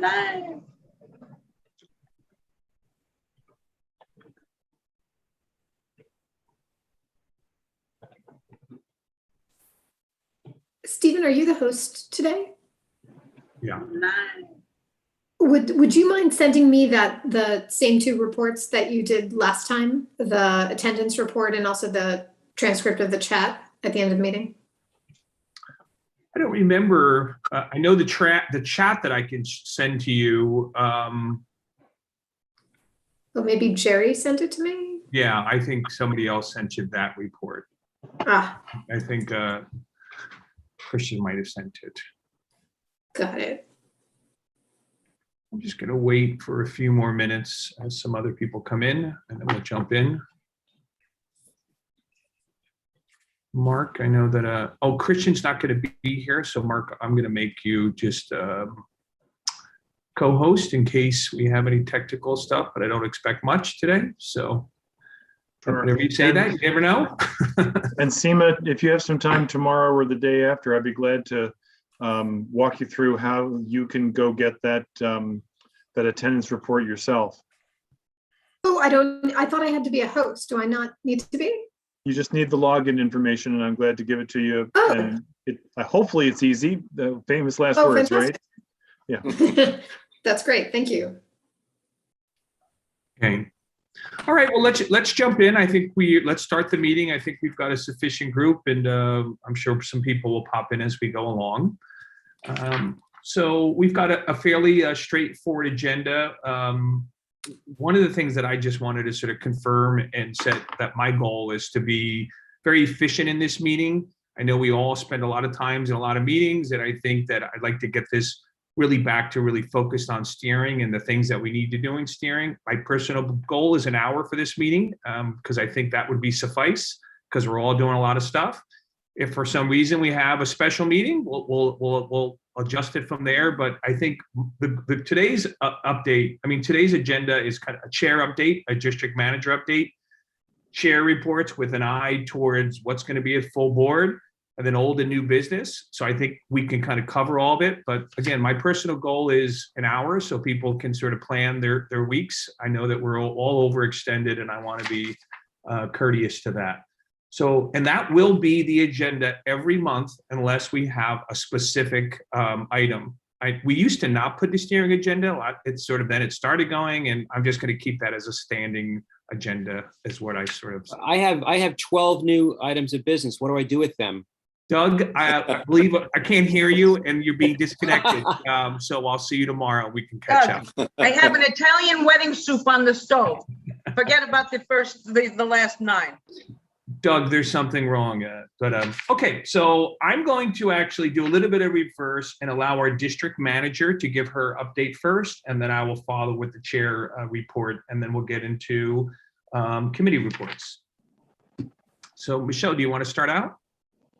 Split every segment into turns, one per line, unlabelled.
9.
Stephen, are you the host today?
Yeah.
9.
Would you mind sending me the same 2 reports that you did last time, the attendance report and also the transcript of the chat at the end of the meeting?
I don't remember. I know the chat that I can send to you.
Well, maybe Jerry sent it to me.
Yeah, I think somebody else sent you that report.
Ah,
I think Christian might have sent it.
got it.
I'm just going to wait for a few more minutes as some other people come in, and then we'll jump in. Mark, I know that, oh, Christian's not going to be here. So Mark, I'm going to make you just co-host in case we have any technical stuff, but I don't expect much today. So whenever you say that, you never know.
And Seema, if you have some time tomorrow or the day after, I'd be glad to walk you through how you can go get that that attendance report yourself.
Oh, I thought I had to be a host. Do I not need to be?
You just need the login information, and I'm glad to give it to you.
Oh.
And hopefully it's easy. The famous last
Oh,
words,
fantastic.
right? Yeah.
That's great. Thank you.
Okay. All right. Well, let's jump in. I think let's start the meeting. I think we've got a sufficient group, and I'm sure some people will pop in as we go along. So we've got a fairly straightforward agenda. One of the things that I just wanted to sort of confirm and set that my goal is to be very efficient in this meeting. I know we all spend a lot of times in a lot of meetings, and I think that I'd like to get this really back to really focused on steering and the things that we need to do in steering. My personal goal is an hour for this meeting because I think that would be suffice because we're all doing a lot of stuff. If for some reason we have a special meeting, we'll adjust it from there. But I think today's update, today's agenda is kind of a chair update, a district manager update, chair reports with an eye towards what's going to be a full board, and then old and new business. So I think we can kind of cover all of it. But again, my personal goal is an hour so people can sort of plan their weeks. I know that we're all overextended, and I want to be courteous to that. So, and that will be the agenda every month unless we have a specific item. We used to not put the steering agenda a lot. It's sort of then it started going, and I'm just going to keep that as a standing agenda is what I sort of.
I have 12 new items of business. What do I do with them?
Doug, I believe I can't hear you and you're being disconnected. So I'll see you tomorrow. We can catch up.
I have an Italian wedding soup on the stove. Forget about the last 9.
Doug, there's something wrong. Okay, so I'm going to actually do a little bit of reverse and allow our district manager to give her update first, and then I will follow with the chair report, and then we'll get into committee reports. So Michelle, do you want to start out?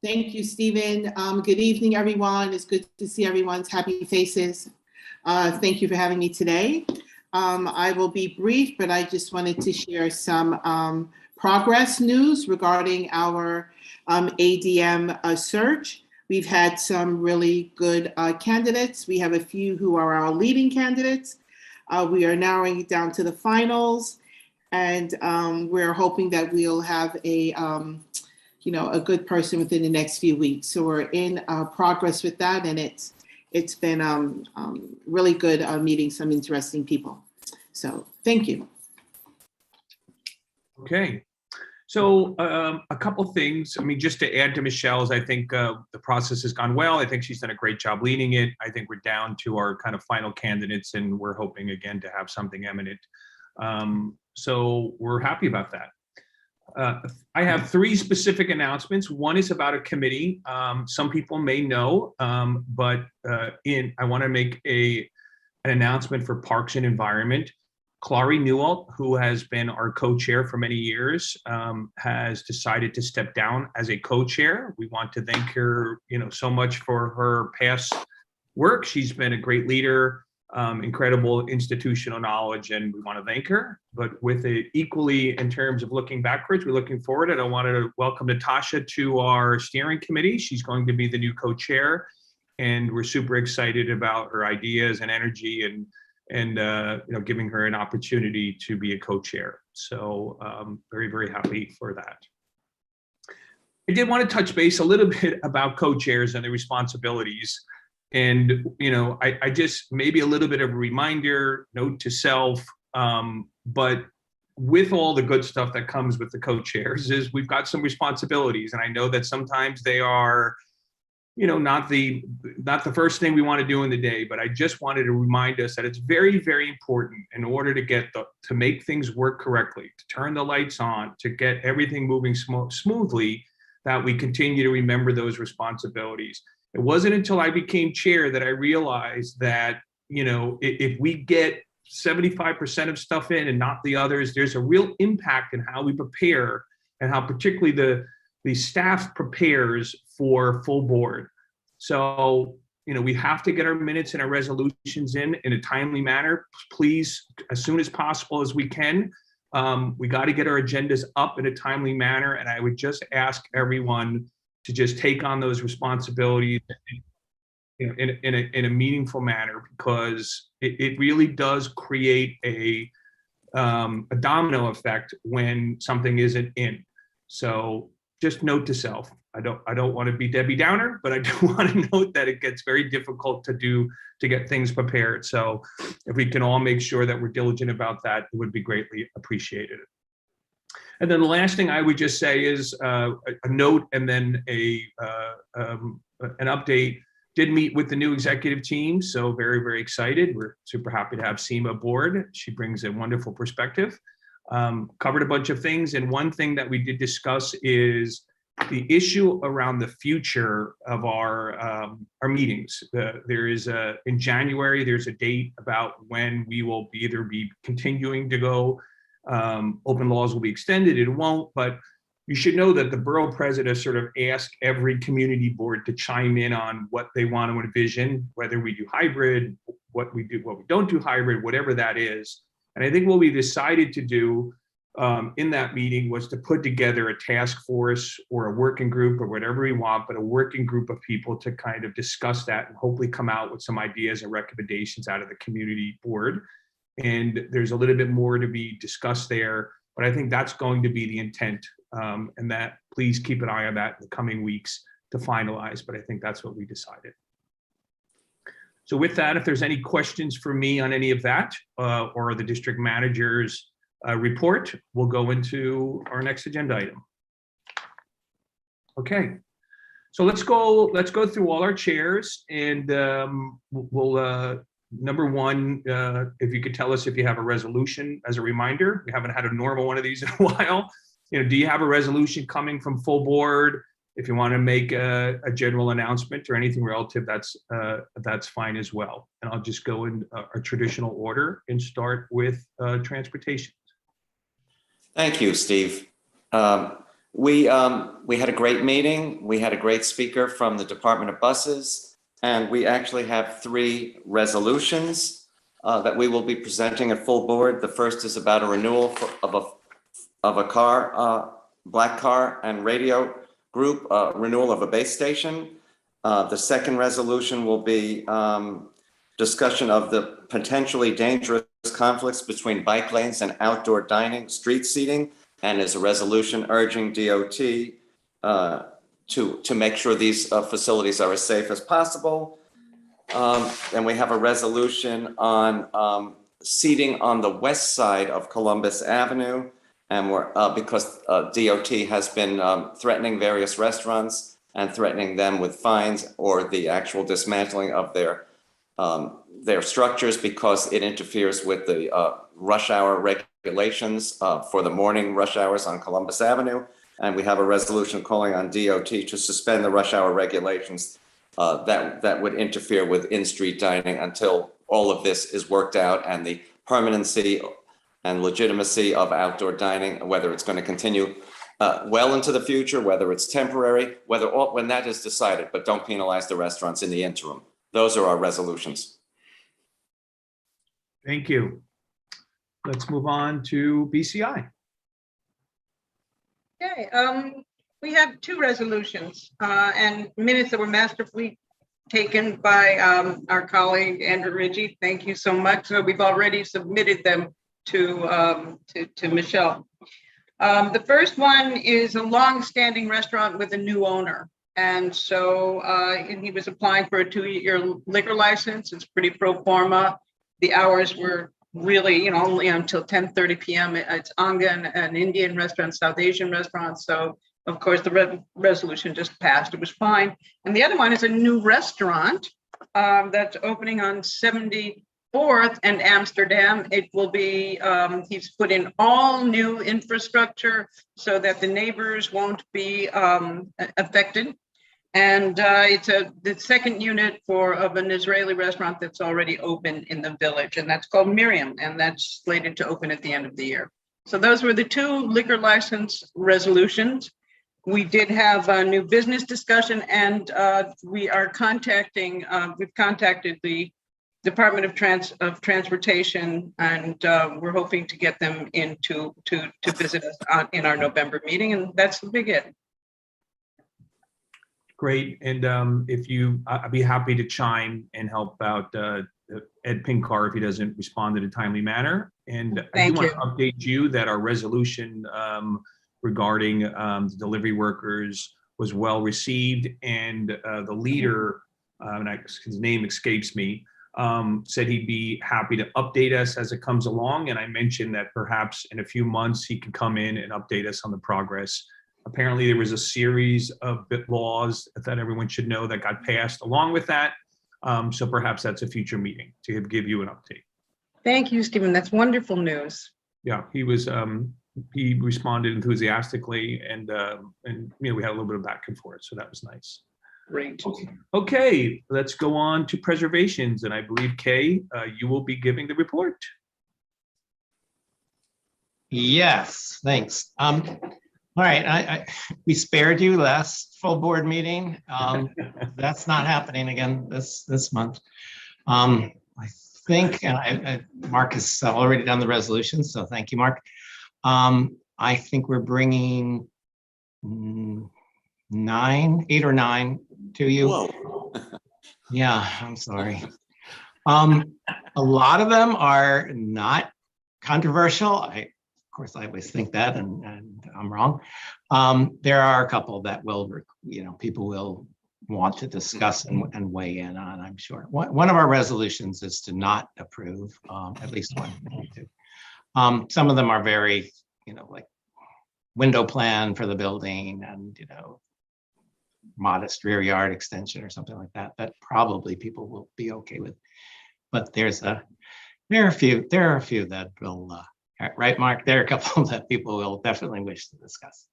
Thank you, Stephen. Good evening, everyone. It's good to see everyone's happy faces. Thank you for having me today. I will be brief, but I just wanted to share some progress news regarding our ADM search. We've had some really good candidates. We have a few who are our leading candidates. We are narrowing it down to the finals, and we're hoping that we'll have a good person within the next few weeks. So we're in progress with that, and it's been really good meeting some interesting people. So thank you.
Okay. So a couple things. Just to add to Michelle's, I think the process has gone well. I think she's done a great job leading it. I think we're down to our kind of final candidates, and we're hoping again to have something eminent. So we're happy about that. I have 3 specific announcements. One is about a committee. Some people may know, but I want to make an announcement for Parks and Environment. Clary Newalt, who has been our co-chair for many years, has decided to step down as a co-chair. We want to thank her, so much for her past work. She's been a great leader, incredible institutional knowledge, and we want to thank her. But with it equally in terms of looking backwards, we're looking forward. And I wanted to welcome Natasha to our steering committee. She's going to be the new co-chair. and we're super excited about her ideas and energy and giving her an opportunity to be a co-chair. So very, very happy for that. I did want to touch base a little bit about co-chairs and the responsibilities. And, I just maybe a little bit of a reminder, note to self, but with all the good stuff that comes with the co-chairs is we've got some responsibilities. And I know that sometimes they are, not the first thing we want to do in the day, but I just wanted to remind us that it's very, very important in order to make things work correctly, to turn the lights on, to get everything moving smoothly, that we continue to remember those responsibilities. It wasn't until I became chair that I realized that, if we get 75% of stuff in and not the others, there's a real impact in how we prepare and how particularly the staff prepares for full board. So, we have to get our minutes and our resolutions in a timely manner, please, as soon as possible as we can. We got to get our agendas up in a timely manner. And I would just ask everyone to just take on those responsibilities in a meaningful manner, because it really does create a domino effect when something isn't in. So just note to self, I don't want to be Debbie Downer, but I do want to note that it gets very difficult to get things prepared. So if we can all make sure that we're diligent about that, it would be greatly appreciated. And then the last thing I would just say is a note and then an update. Did meet with the new executive team, so very, very excited. We're super happy to have Seema aboard. She brings a wonderful perspective. Covered a bunch of things, and one thing that we did discuss is the issue around the future of our meetings. There is in January, there's a date about when we will either be continuing to go, open laws will be extended, it won't, but you should know that the borough president sort of asked every community board to chime in on what they want to envision, whether we do hybrid, what we don't do hybrid, whatever that is. And I think what we decided to do in that meeting was to put together a task force or a working group or whatever we want, but a working group of people to kind of discuss that and hopefully come out with some ideas and recommendations out of the community board. And there's a little bit more to be discussed there, but I think that's going to be the intent, and that please keep an eye on that in the coming weeks to finalize, but I think that's what we decided. So with that, if there's any questions for me on any of that or the district manager's report, we'll go into our next agenda item. Okay, so let's go through all our chairs, and we'll number one, if you could tell us if you have a resolution as a reminder. We haven't had a normal one of these in a while. Do you have a resolution coming from full board? If you want to make a general announcement or anything relative, that's fine as well. And I'll just go in a traditional order and start with transportation.
Thank you, Steve. We had a great meeting. We had a great speaker from the Department of Buses, and we actually have 3 resolutions that we will be presenting at full board. The first is about a renewal of a car, black car and radio group, renewal of a base station. The second resolution will be discussion of the potentially dangerous conflicts between bike lanes and outdoor dining, street seating, and is a resolution urging DOT to make sure these facilities are as safe as possible. And we have a resolution on seating on the west side of Columbus Avenue, and because DOT has been threatening various restaurants and threatening them with fines or the actual dismantling of their structures because it interferes with the rush hour regulations for the morning rush hours on Columbus Avenue. And we have a resolution calling on DOT to suspend the rush hour regulations that would interfere with in-street dining until all of this is worked out and the permanency and legitimacy of outdoor dining, whether it's going to continue well into the future, whether it's temporary, when that is decided, but don't penalize the restaurants in the interim. Those are our resolutions.
Thank you. Let's move on to BCI.
Okay, we have 2 resolutions and minutes that were masterfully taken by our colleague Andrew Ritchie. Thank you so much. So we've already submitted them to Michelle. The first one is a long-standing restaurant with a new owner. And so and he was applying for a 2-year liquor license. It's pretty pro forma. The hours were really, only until 10:30 p.m. It's Anga, an Indian restaurant, South Asian restaurant. So of course the resolution just passed. It was fine. And the other one is a new restaurant that's opening on 74th and Amsterdam. It will be, he's put in all new infrastructure so that the neighbors won't be affected. And it's the second unit of an Israeli restaurant that's already open in the village, and that's called Miriam, and that's slated to open at the end of the year. So those were the 2 liquor license resolutions. We did have a new business discussion, and we've contacted the Department of Transportation, and we're hoping to get them in to visit us in our November meeting, and that's the big it.
Great. And I'd be happy to chime and help out Ed Pinkar if he doesn't respond in a timely manner. And I do want to update you that our resolution regarding the delivery workers was well received, and the leader, his name escapes me, said he'd be happy to update us as it comes along. And I mentioned that perhaps in a few months he could come in and update us on the progress. Apparently there was a series of laws that everyone should know that got passed along with that. So perhaps that's a future meeting to give you an update.
Thank you, Stephen. That's wonderful news.
Yeah, he responded enthusiastically, and we had a little bit of back and forth, so that was nice.
Great.
Okay, let's go on to preservations, and I believe Kay, you will be giving the report.
Yes, thanks. All right, we spared you last full board meeting. That's not happening again this month. I think, and Mark has already done the resolution, so thank you, Mark. I think we're bringing 8 or 9 to you.
Whoa.
Yeah, I'm sorry. A lot of them are not controversial. Of course, I always think that, and I'm wrong. There are a couple that will, people will want to discuss and weigh in on, I'm sure. One of our resolutions is to not approve, at least one. Some of them are very, like window plan for the building and, modest rear yard extension or something like that, that probably people will be okay with. But there are a few that will, right, Mark? There are a couple that people will definitely wish to discuss.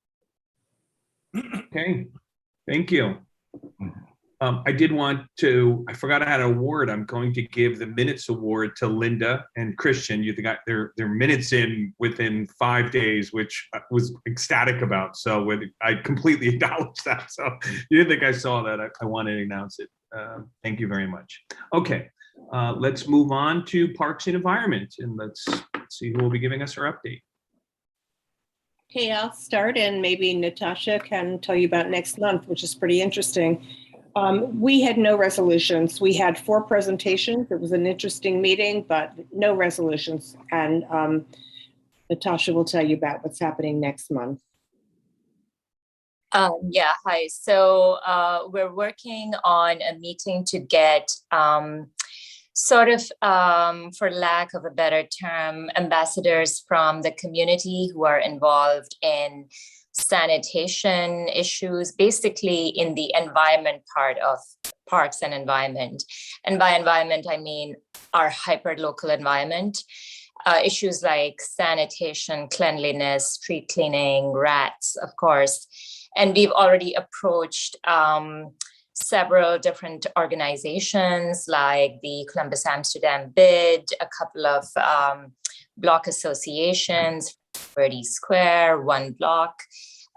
Okay, thank you. I forgot I had an award. I'm going to give the minutes award to Linda and Christian. You got their minutes in within 5 days, which I was ecstatic about. So I completely acknowledge that. So you didn't think I saw that. I wanted to announce it. Thank you very much. Okay, let's move on to Parks and Environment, and let's see who will be giving us our update.
Okay, I'll start, and maybe Natasha can tell you about next month, which is pretty interesting. We had no resolutions. We had 4 presentations. It was an interesting meeting, but no resolutions. And Natasha will tell you about what's happening next month.
Yeah, hi. So we're working on a meeting to get sort of, for lack of a better term, ambassadors from the community who are involved in sanitation issues, basically in the environment part of parks and environment. And by environment, I mean our hyper-local environment. Issues like sanitation, cleanliness, street cleaning, rats, of course. And we've already approached several different organizations like the Columbus Amsterdam Bid, a couple of block associations, 30 Square, One Block.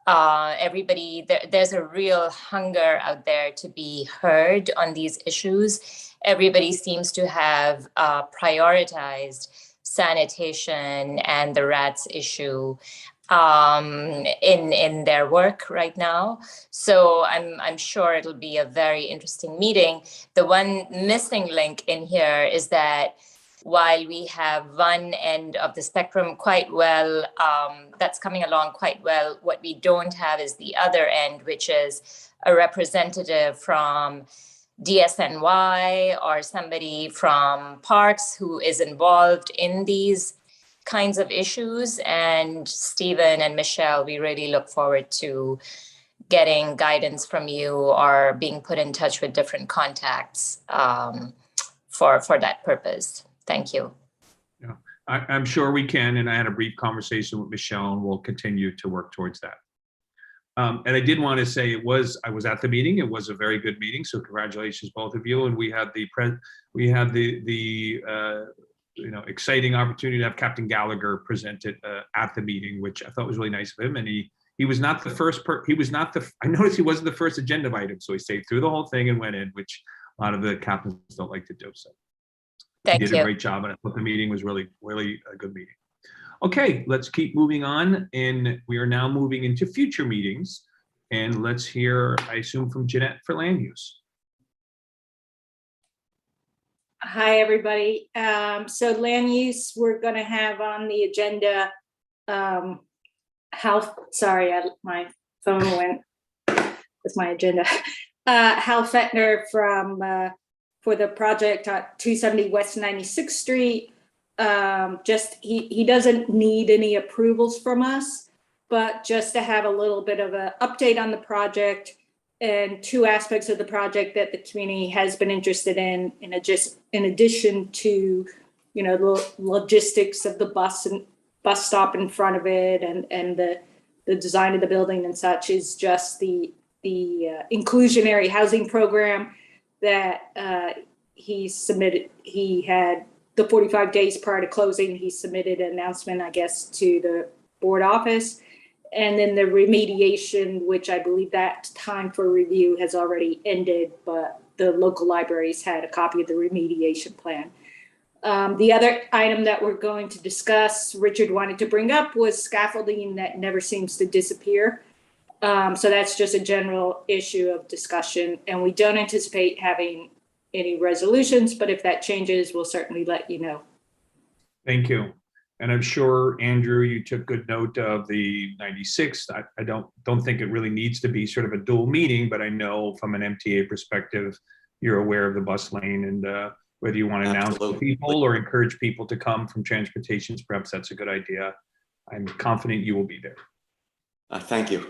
Everybody, there's a real hunger out there to be heard on these issues. Everybody seems to have prioritized sanitation and the rats issue in their work right now. So I'm sure it'll be a very interesting meeting. The one missing link in here is that while we have one end of the spectrum quite well, that's coming along quite well, what we don't have is the other end, which is a representative from DSNY or somebody from Parks who is involved in these kinds of issues. And Stephen and Michelle, we really look forward to getting guidance from you or being put in touch with different contacts for that purpose. Thank you.
Yeah, I'm sure we can. And I had a brief conversation with Michelle, and we'll continue to work towards that. And I did want to say I was at the meeting. It was a very good meeting. So congratulations, both of you. And we had the exciting opportunity to have Captain Gallagher presented at the meeting, which I thought was really nice of him. And he was not the first I noticed he wasn't the first agenda item. So he stayed through the whole thing and went in, which a lot of the captains don't like to do. So he did a great job. And I thought the meeting was really, really a good meeting. Okay, let's keep moving on. And we are now moving into future meetings. And let's hear, I assume, from Jeanette for land use.
Hi, everybody. So land use, we're going to have on the agenda, my phone went with my agenda. Hal Fettner for the project at 270 West 96th Street. He doesn't need any approvals from us, but just to have a little bit of an update on the project and two aspects of the project that the community has been interested in addition to, the logistics of the bus stop in front of it and the design of the building and such, is just the inclusionary housing program that he submitted. He had the 45 days prior to closing, he submitted an announcement, I guess, to the board office. And then the remediation, which I believe that time for review has already ended, but the local libraries had a copy of the remediation plan. The other item that we're going to discuss, Richard wanted to bring up, was scaffolding that never seems to disappear. So that's just a general issue of discussion, and we don't anticipate having any resolutions, but if that changes, we'll certainly let you know.
Thank you. And I'm sure, Andrew, you took good note of the 96th. I don't think it really needs to be sort of a dual meeting, but I know from an MTA perspective, you're aware of the bus lane, and whether you want to announce to people or encourage people to come from transportations, perhaps that's a good idea. I'm confident you will be there.
Thank you.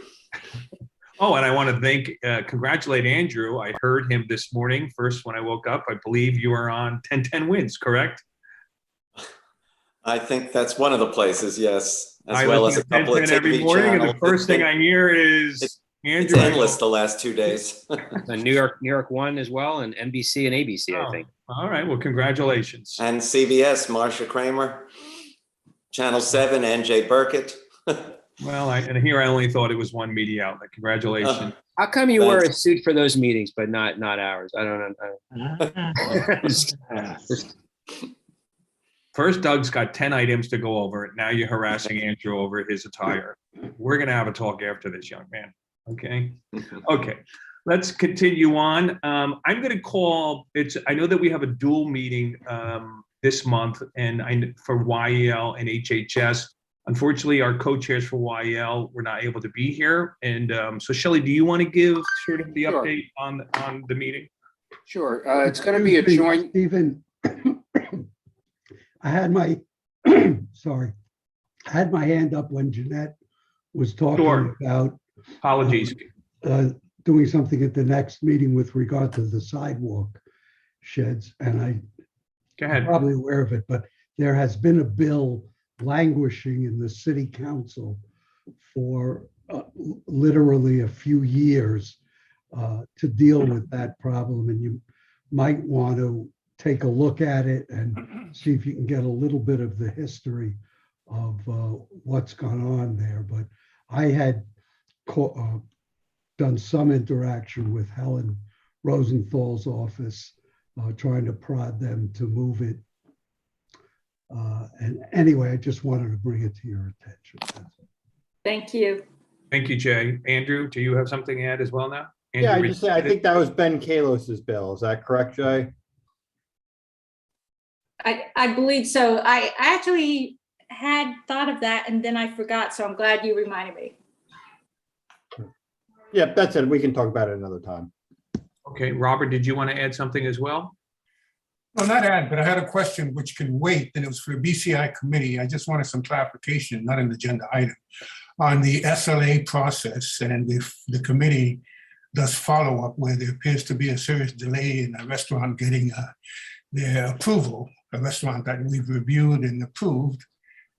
Oh, and I want to congratulate Andrew. I heard him this morning, first when I woke up. I believe you are on 1010 Wins, correct?
I think that's one of the places, yes.
As well as a couple of TV every morning, channels. And the first thing I hear is Andrew.
It's endless the last 2 days.
New York 1 as well, and NBC and ABC, I think.
All right, well, congratulations.
And CBS, Marsha Kramer, Channel 7, NJ Burkett.
Well, and here I only thought it was one media outlet. Congratulations.
How come you wear a suit for those meetings, but not ours? I don't know.
First, Doug's got 10 items to go over. Now you're harassing Andrew over his attire. We're going to have a talk after this, young man. Okay. Okay. Let's continue on. I'm going to call I know that we have a dual meeting this month and for YEL and HHS. Unfortunately, our co-chairs for YEL were not able to be here. And so Shelley, do you want to give sort of the update on the meeting?
Sure. It's going to be a joint.
Stephen, I had my, sorry, I had my hand up when Jeanette was talking about
apologies,
doing something at the next meeting with regard to the sidewalk sheds. And I'm probably aware of it, but there has been a bill languishing in the city council for literally a few years to deal with that problem. And you might want to take a look at it and see if you can get a little bit of the history of what's gone on there. But I had done some interaction with Helen Rosenthal's office, trying to prod them to move it. And anyway, I just wanted to bring it to your attention.
Thank you.
Thank you, Jay. Andrew, do you have something to add as well now?
Yeah,
Andrew,
I just say, I think that was Ben Kalos's bill. Is that correct, Jay?
I believe so. I actually had thought of that and then I forgot, so I'm glad you reminded me.
Yeah, that's it. We can talk about it another time.
Okay, Robert, did you want to add something as well?
Well, not add, but I had a question which can wait, and it was for the BCI committee. I just wanted some clarification, not an agenda item, on the SLA process. And if the committee does follow up where there appears to be a serious delay in a restaurant getting their approval, a restaurant that we've reviewed and approved,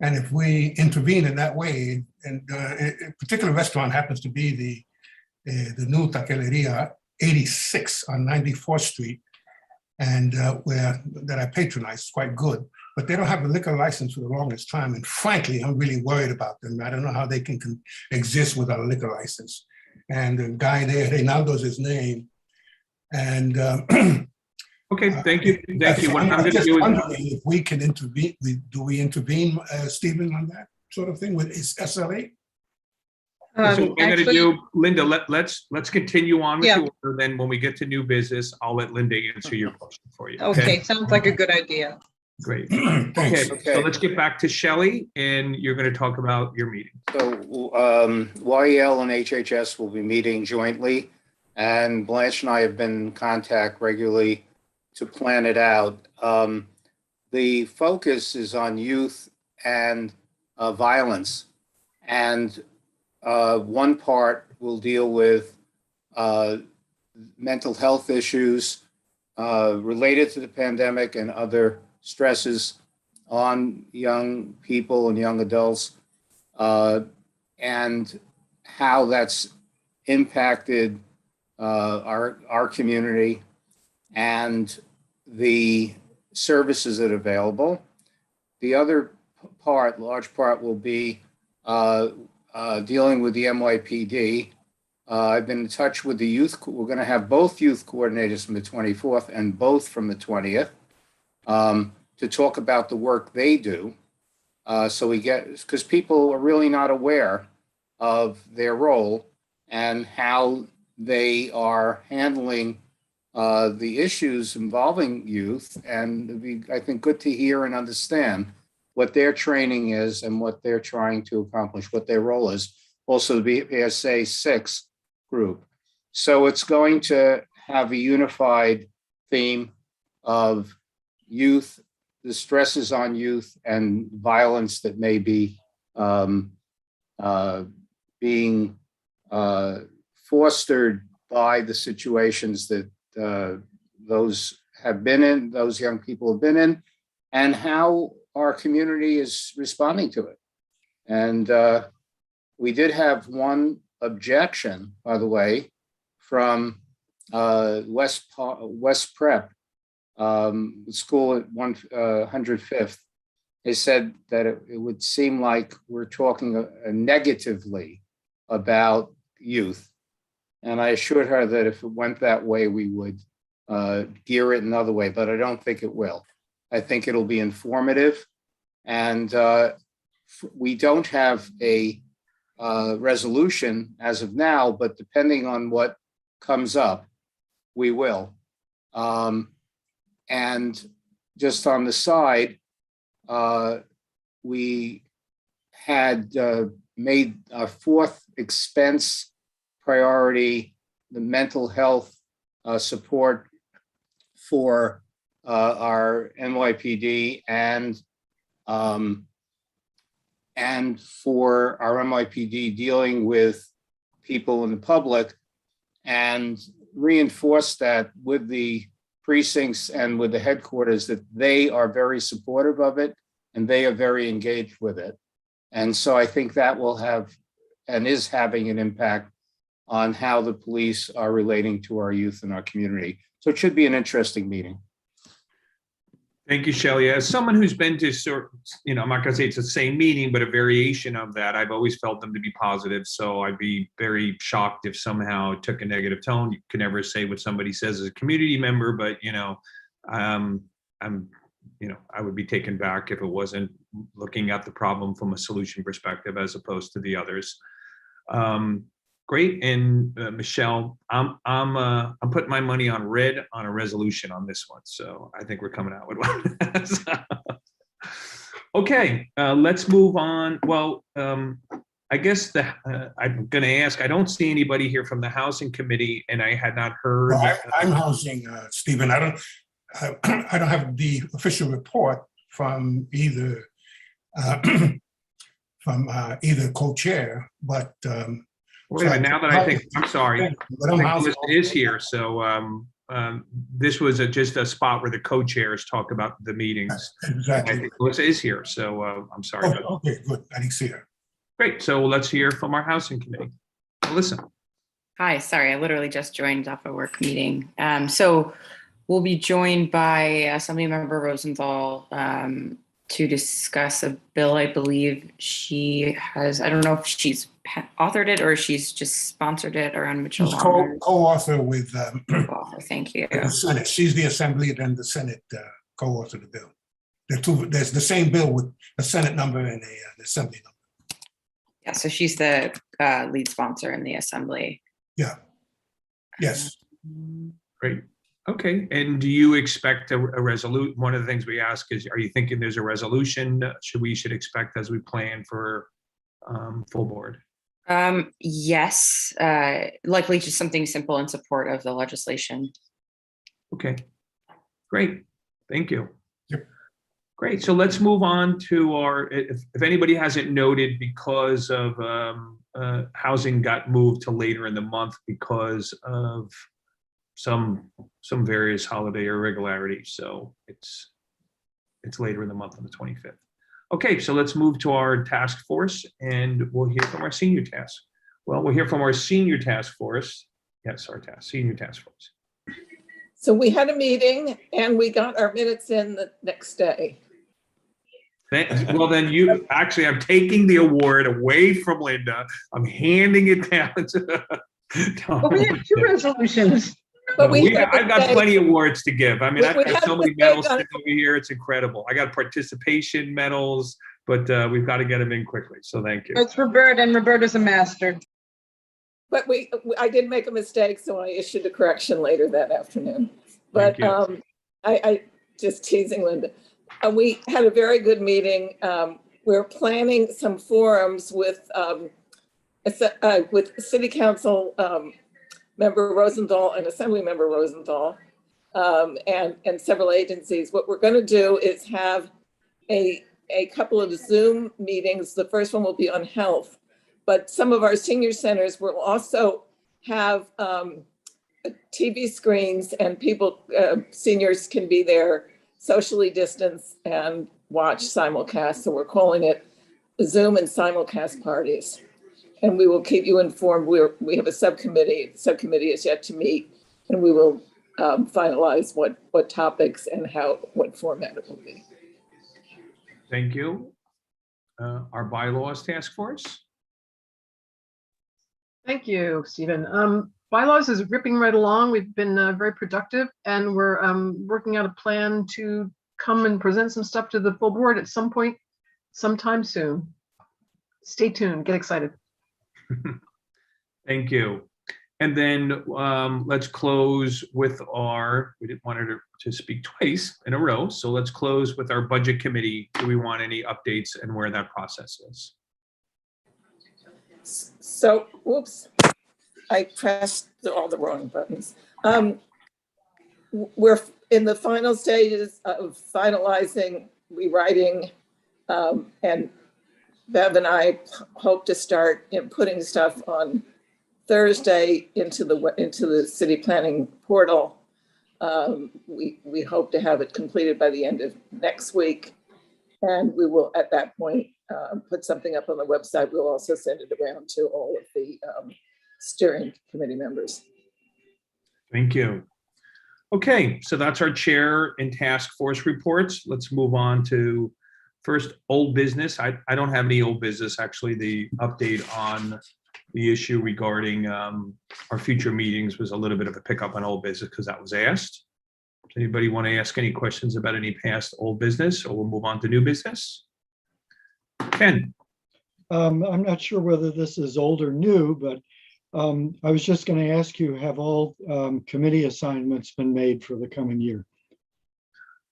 and if we intervene in that way, and a particular restaurant happens to be the new Taqueria 86 on 94th Street, and that I patronize, is quite good, but they don't have a liquor license for the longest time. And frankly, I'm really worried about them. I don't know how they can exist without a liquor license. And the guy there, Reynaldo's his name. And
okay, thank you. Thank you. What I'm going to do is,
if we can intervene, do we intervene, Stephen, on that sort of thing with his SLA?
so what I'm going to
Actually-
do, Linda, let's continue on with
Yeah.
the order. Then when we get to new business, I'll let Linda answer your question for you.
Okay, sounds like a good idea.
Great. Okay, so let's get back to Shelley, and you're going to talk about your meeting.
So YEL and HHS will be meeting jointly, and Blanche and I have been in contact regularly to plan it out. The focus is on youth and violence, and one part will deal with mental health issues related to the pandemic and other stresses on young people and young adults, and how that's impacted our community and the services that are available. The other part, large part, will be dealing with the NYPD. I've been in touch with the youth. We're going to have both youth coordinators from the 24th and both from the 20th to talk about the work they do. So we get, because people are really not aware of their role and how they are handling the issues involving youth. And it'd be, I think, good to hear and understand what their training is and what they're trying to accomplish, what their role is. Also the BSA 6 group. So it's going to have a unified theme of youth, the stresses on youth, and violence that may be being fostered by the situations that those young people have been in, and how our community is responding to it. And we did have one objection, by the way, from West Prep school at 105th. They said that it would seem like we're talking negatively about youth. And I assured her that if it went that way, we would gear it another way, but I don't think it will. I think it'll be informative. And we don't have a resolution as of now, but depending on what comes up, we will. And just on the side, we had made our fourth expense priority the mental health support for our NYPD and for our NYPD dealing with people in the public, and reinforce that with the precincts and with the headquarters that they are very supportive of it and they are very engaged with it. And so I think that will have and is having an impact on how the police are relating to our youth and our community. So it should be an interesting meeting.
Thank you, Shelley. As someone who's been to I'm not going to say it's the same meeting, but a variation of that, I've always felt them to be positive. So I'd be very shocked if somehow it took a negative tone. You can never say what somebody says as a community member, but I'm I would be taken back if it wasn't looking at the problem from a solution perspective as opposed to the others. Great, and Michelle, I'm putting my money on red on a resolution on this one, so I think we're coming out with one. Okay, let's move on. Well, I guess I'm going to ask. I don't see anybody here from the housing committee, and I had not heard.
Well, I'm housing, Stephen. I don't have the official report from either co-chair, but.
Wait a minute, now that I think, I'm sorry,
But I'm housing.
Melissa is here, so this was just a spot where the co-chairs talk about the meetings.
Exactly.
I think Melissa is here, so I'm sorry.
Oh, okay, good. I didn't see her.
Great, so let's hear from our housing committee. Melissa.
Hi, sorry, I literally just joined off a work meeting. So we'll be joined by Assemblymember Rosenthal to discuss a bill. I believe she has, I don't know if she's authored it or she's just sponsored it around Mitchell.
She's co-author with
thank you.
the Senate. She's the Assembly, and then the Senate co-authored the bill. There's the same bill with a Senate number and an Assembly number.
Yeah, so she's the lead sponsor in the Assembly.
Yeah. Yes.
Great. Okay, and do you expect a resolution? One of the things we ask is, are you thinking there's a resolution should expect as we plan for full board?
Yes, likely just something simple in support of the legislation.
Okay, great. Thank you.
Yep.
Great. So let's move on to our, if anybody hasn't noted, because of housing got moved to later in the month because of some various holiday irregularities. So it's later in the month on the 25th. Okay, so let's move to our task force and we'll hear from our senior task. Well, we'll hear from our senior task force. Yes, our senior task force.
So we had a meeting and we got our minutes in the next day.
Well, then I'm taking the award away from Linda. I'm handing it down to.
Well, we have two resolutions.
But
I've got plenty of awards to give. I mean, I've
we
got
had
so many
to
medals
take on-
sitting over here. It's incredible. I got participation medals, but we've got to get them in quickly. So thank you.
It's Roberta, and Roberta's a master.
But I did make a mistake, so I issued a correction later that afternoon. But I just teasing Linda. We had a very good meeting. We're planning some forums with City Council Member Rosenthal and Assembly Member Rosenthal and several agencies. What we're going to do is have a couple of Zoom meetings. The first one will be on health, but some of our senior centers will also have TV screens and people, seniors can be there socially distanced and watch simulcast. So we're calling it Zoom and simulcast parties. And we will keep you informed. We have a subcommittee. The subcommittee is yet to meet, and we will finalize what topics and what format it will be.
Thank you. Our bylaws task force.
Thank you, Stephen. Bylaws is ripping right along. We've been very productive, and we're working out a plan to come and present some stuff to the full board at some point, sometime soon. Stay tuned. Get excited.
Thank you. And then let's close with we didn't want her to speak twice in a row. So let's close with our budget committee. Do we want any updates and where that process is?
So, whoops, I pressed all the wrong buttons. We're in the final stages of finalizing, rewriting, and Bev and I hope to start putting stuff on Thursday into the city planning portal. We hope to have it completed by the end of next week. And we will, at that point, put something up on the website. We'll also send it around to all of the steering committee members.
Thank you. Okay, so that's our chair and task force reports. Let's move on to first old business. I don't have any old business. Actually, the update on the issue regarding our future meetings was a little bit of a pickup on old business because that was asked. Does anybody want to ask any questions about any past old business, or we'll move on to new business? Ken?
I'm not sure whether this is old or new, but I was just going to ask you, have all committee assignments been made for the coming year?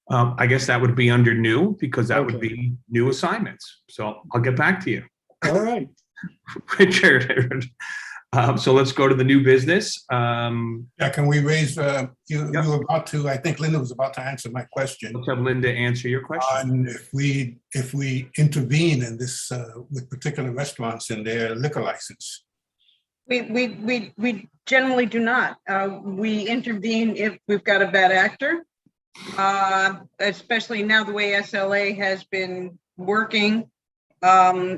I guess that would be under new, because that would be new assignments. So I'll get back to you.
All right.
Richard. So let's go to the new business.
Yeah, can we raise, you were about to, I think Linda was about to answer my question.
Let's have Linda answer your question.
On if we intervene in this, with particular restaurants in their liquor license.
We generally do not. We intervene if we've got a bad actor, especially now the way SLA has been working.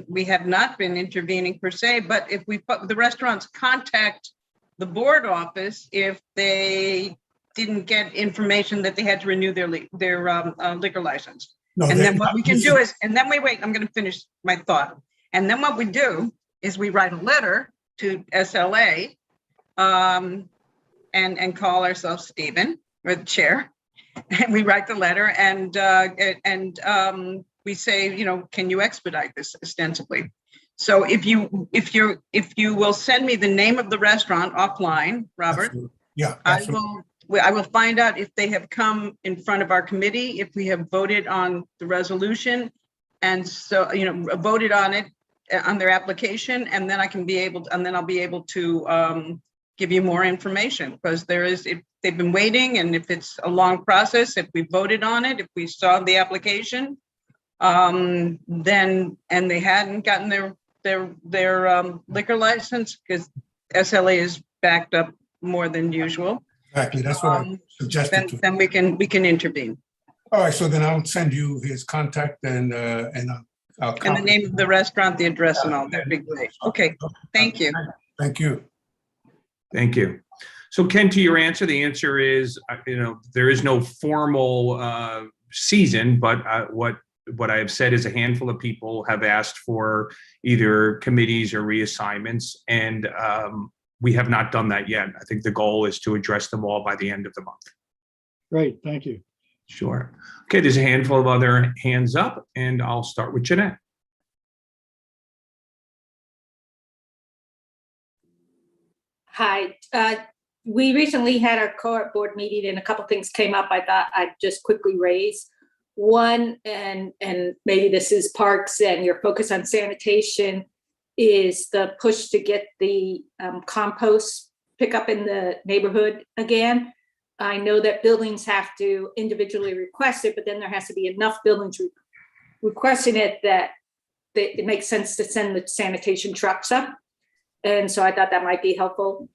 We have not been intervening per se, but if the restaurants contact the board office if they didn't get information that they had to renew their liquor license. No, and then what we can do is, and then wait, I'm going to finish my thought. And then what we do is we write a letter to SLA and call ourselves Stephen, or the chair, and we write the letter and we say, you know, can you expedite this ostensibly? So if you will send me the name of the restaurant offline, Robert,
absolutely. Yeah,
I will find out if they have come in front of our committee, if we have voted on the resolution, and so, you know, voted on it on their application, and then I'll be able to give you more information, because if they've been waiting, and if it's a long process, if we voted on it, if we saw the application, then, and they hadn't gotten their liquor license, because SLA is backed up more than usual.
Exactly, that's what I suggested.
Then we can intervene.
All right, so then I'll send you his contact and I'll
and the name of the restaurant, the address, and all. That'd be great. Okay, thank you.
Thank you.
Thank you. So Ken, to your answer, the answer is, you know, there is no formal season, but what I have said is a handful of people have asked for either committees or reassignments, and we have not done that yet. I think the goal is to address them all by the end of the month.
Great, thank you.
Sure. Okay, there's a handful of other hands up, and I'll start with Jeanette.
Hi, we recently had our co-op board meeting and a couple things came up I thought I'd just quickly raise. One, and maybe this is parks and your focus on sanitation, is the push to get the compost pickup in the neighborhood again. I know that buildings have to individually request it, but then there has to be enough buildings requesting it that it makes sense to send the sanitation trucks up. And so I thought that might be helpful,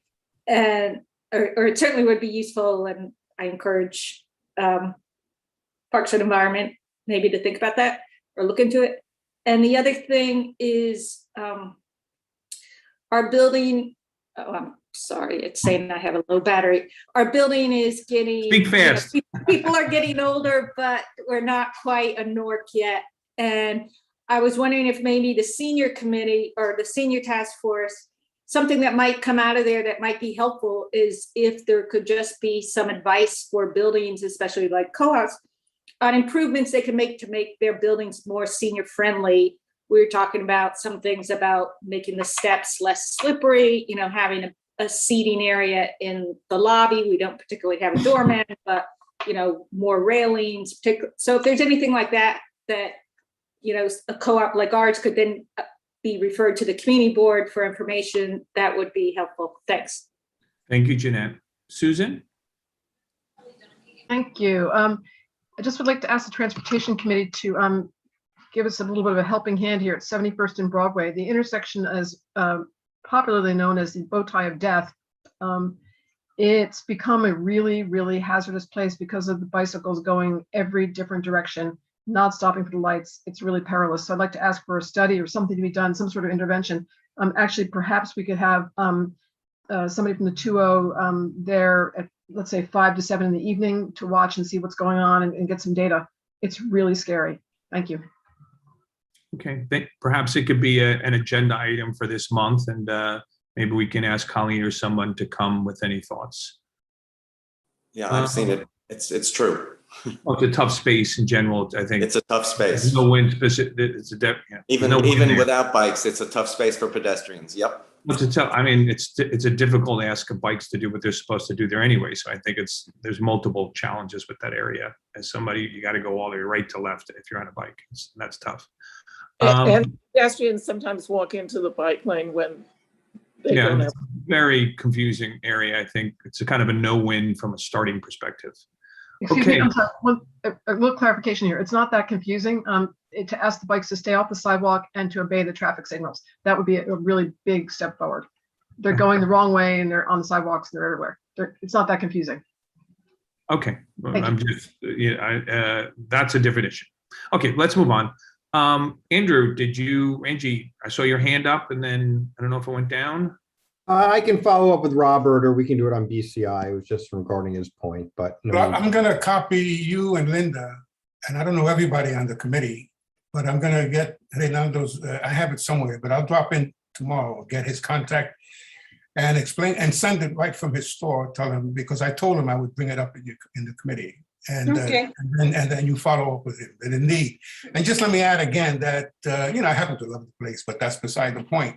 and or it certainly would be useful. And I encourage Parks and Environment maybe to think about that or look into it. And the other thing is our building. Oh, I'm sorry, it's saying I have a low battery. Our building is getting.
Speak fast.
You know, people are getting older, but we're not quite a NORC yet. And I was wondering if maybe the senior committee or the senior task force, something that might come out of there that might be helpful is if there could just be some advice for buildings, especially like co-ops, on improvements they can make to make their buildings more senior friendly. We were talking about some things about making the steps less slippery, you know, having a seating area in the lobby. We don't particularly have a doorman, but, you know, more railings. So if there's anything like that, you know, a co-op like ours could then be referred to the community board for information, that would be helpful. Thanks.
Thank you, Jeanette. Susan?
Thank you. I just would like to ask the Transportation Committee to give us a little bit of a helping hand here at 71st and Broadway. The intersection is popularly known as the bow tie of death. It's become a really, really hazardous place because of the bicycles going every different direction, not stopping for the lights. It's really perilous. So I'd like to ask for a study or something to be done, some sort of intervention. Actually, perhaps we could have somebody from the 2O there at, let's say, 5 to 7 in the evening to watch and see what's going on and get some data. It's really scary. Thank you.
Okay, perhaps it could be an agenda item for this month, and maybe we can ask Colleen or someone to come with any thoughts.
Yeah, I've seen it It's true.
Well, it's a tough space in general, I think.
It's a tough space.
There's no wind specific, it's a
Even
no wind there.
without bikes, it's a tough space for pedestrians. Yep.
It's a tough, I mean, it's a difficult ask of bikes to do what they're supposed to do there anyway. So I think there's multiple challenges with that area. As somebody, you got to go all the way right to left if you're on a bike. That's tough.
And pedestrians sometimes walk into the bike lane when they don't have.
It's a very confusing area. I think it's a kind of a no-win from a starting perspective.
Excuse me, I'm sorry, a little clarification here. It's not that confusing to ask the bikes to stay off the sidewalk and to obey the traffic signals. That would be a really big step forward. They're going the wrong way and they're on the sidewalks, they're everywhere. It's not that confusing.
Okay, I'm just, that's a different issue. Okay, let's move on. Andrew, Angie, I saw your hand up and then I don't know if it went down.
I can follow up with Robert, or we can do it on BCI. It was just regarding his point, but. No,
Well, I'm gonna copy you and Linda, and I don't know everybody on the committee, but I'm gonna get Reynaldo's, I have it somewhere, but I'll drop in tomorrow, get his contact and explain and send it right from his store, tell him, because I told him I would bring it up in the committee. And,
Okay.
and then you follow up with him, and indeed. And just let me add again that, I happen to love the place, but that's beside the point.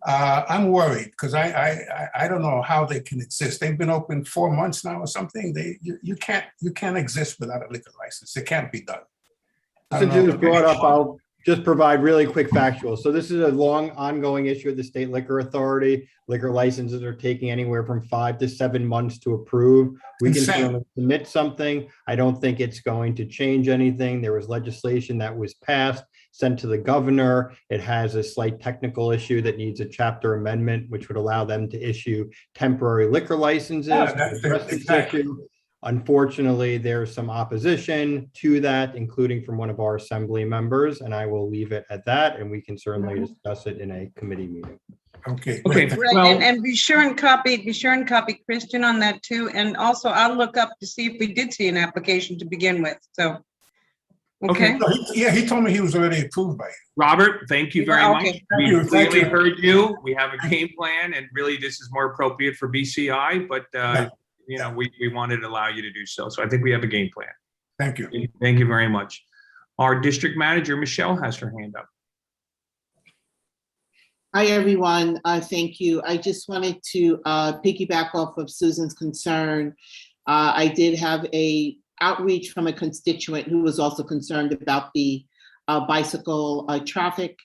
I'm worried because I don't know how they can exist. They've been open 4 months now or something. You can't exist without a liquor license. It can't be done.
Since it was brought up, I'll just provide really quick factual. So this is a long ongoing issue of the State Liquor Authority. Liquor licenses are taking anywhere from 5 to 7 months to approve. We can certainly submit something. I don't think it's going to change anything. There was legislation that was passed, sent to the governor. It has a slight technical issue that needs a chapter amendment, which would allow them to issue temporary liquor licenses. Unfortunately, there's some opposition to that, including from one of our assembly members, and I will leave it at that, and we can certainly discuss it in a committee meeting.
Okay.
Okay.
Right,
Well,
and be sure and copy Christian on that too. And also I'll look up to see if we did see an application to begin with. So, okay.
No, he told me he was already approved by you.
Robert, thank you very
Yeah,
much.
okay.
Thank you,
We
thank
really
you.
heard you. We have a game plan, and really this is more appropriate for BCI, but we wanted to allow you to do so. So I think we have a game plan.
Thank you.
Thank you very much. Our district manager, Michelle, has her hand up.
Hi, everyone. Thank you. I just wanted to piggyback off of Susan's concern. I did have a outreach from a constituent who was also concerned about the bicycle traffic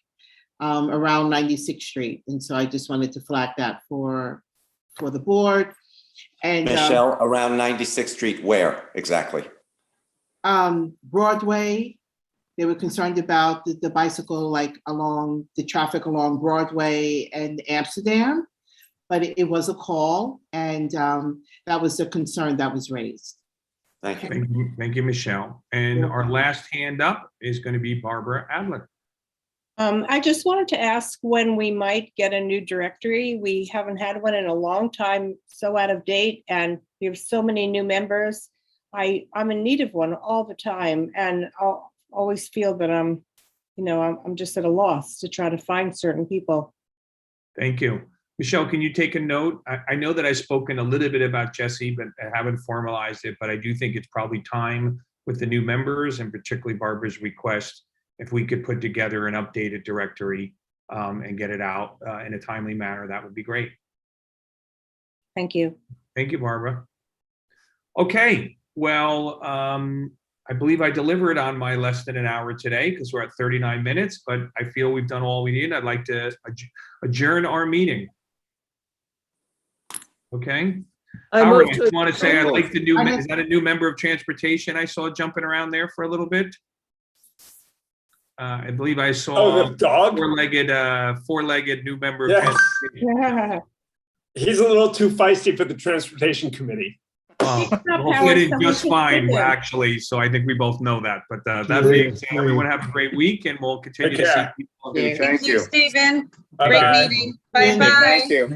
around 96th Street. And so I just wanted to flag that for the board. And
Michelle, around 96th Street, where exactly?
Broadway. They were concerned about the bicycle, like along the traffic along Broadway and Amsterdam, but it was a call, and that was the concern that was raised.
Thank you.
Thank you, Michelle. And our last hand up is going to be Barbara Adler.
I just wanted to ask when we might get a new directory. We haven't had one in a long time, so out of date, and we have so many new members. I'm in need of one all the time, and I'll always feel that I'm just at a loss to try to find certain people.
Thank you. Michelle, can you take a note? I know that I've spoken a little bit about Jesse, but I haven't formalized it, but I do think it's probably time with the new members, and particularly Barbara's request, if we could put together an updated directory and get it out in a timely manner, that would be great.
Thank you.
Thank you, Barbara. Okay, well, I believe I delivered on my less than an hour today because we're at 39 minutes, but I feel we've done all we need. I'd like to adjourn our meeting. Okay. Howard, I just want to say I like the new, is that a new member of transportation I saw jumping around there for a little bit? I believe I saw
the dog?
four-legged new member of transportation.
He's a little too feisty for the transportation committee.
We'll fit in just fine, actually. So I think we both know that. But that being said, everyone have a great week, and we'll continue to see people.
Thank you,
Stephen.
Bye-bye.
Great meeting. Bye-bye.
Thank you.